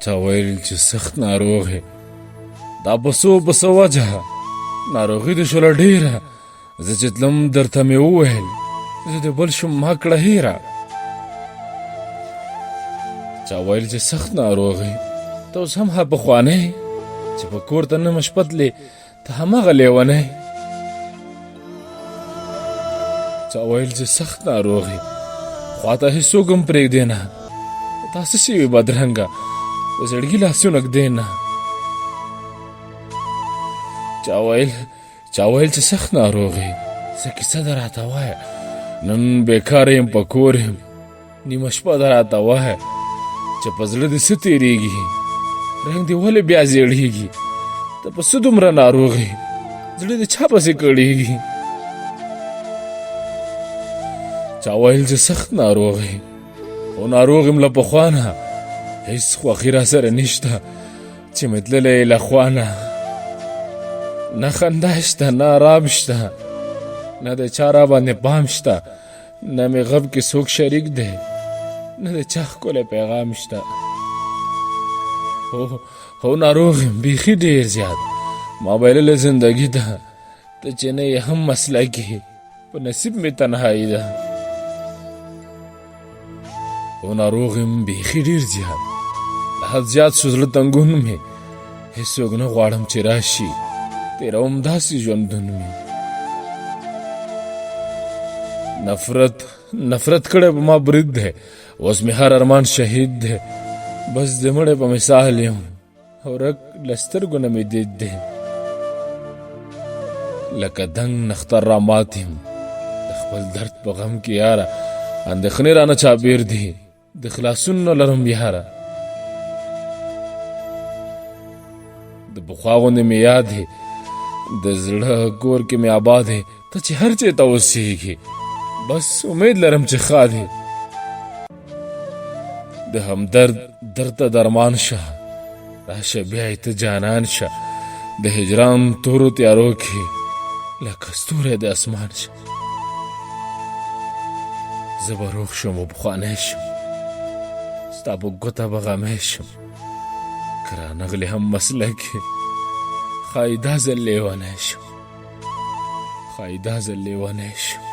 چا ویل چې سخت ناروغ یې دا په څه وجه ناروغي دې شوله ډېره زه چې تلم درته مې وویل زه دې بل شم ما کړه هیره چا ویل چې سخت ناروغ یې ته اوس هم ها پخوانی چې په کور ته نه شپه تلې ته هماغه لیونی چا ویل چې سخت ناروغ یې خوا ته هېڅوک هم پرېږدې نه تا څه شوي بدرنګه په زړګي لاسونه ږدې نه چا ویل چې سخت ناروغ یې څه کیسه ده راته وایه نن بېکاره یم په کور یم نیمه شپه ده راته وایه چې په زړه دې څه تېرېږي رنګ دې ولې بیا زیړېږي ته په څه دومره ناروغ یې زړه دې چا پسې کړېږي چا ویل چې سخت ناروغ یې خو ناروغ یم له پخوا نه هېڅ خوښي را سره نشته چې مې تللی یې له خوا نه نه خندا شته نه آرام شته نه د چا را باندې پام شته نه مې غم کې څوک شریک دی نه د چا ښکلی پیغام شته هو ناروغ یم بیخي ډېر زیات ما بایلله زندګي ده ته چې نه یې هم مسلکي په نصیب مې تنهایي ده هو ناروغ یم بیخي ډېر زیات له حد زیات شو زړه تنګون مې هېڅوک نه غواړم چې راشي تېروم داسې ژوندون مې نفرت کړی په ما برید دی اوس مې هر ارمان شهید دی بس د مړی په مثال یم ورک له سترګو نه مې دید دی لکه دنګ نختر را مات یم د خپل درد په غم کې یاره اندېښنې رانه چاپېر دي د خلاصون نه لرم یاره د پخوا غوندې مې یاد دی د زړه کور کې مې آباد دی ته چې هر چېرته اوسېږي بس امید لرم چې ښه دی د همدرد درد ته درمان شه راشه بیا یې ته جانان شه د هجران تورو تیارو کې لکه ستوری د اسمان شه زه به روغ شم و پخوانی شم ستا په ګوته به غمی شم که رانغلې هم مسلکې ښایي دا ځل لیونی شم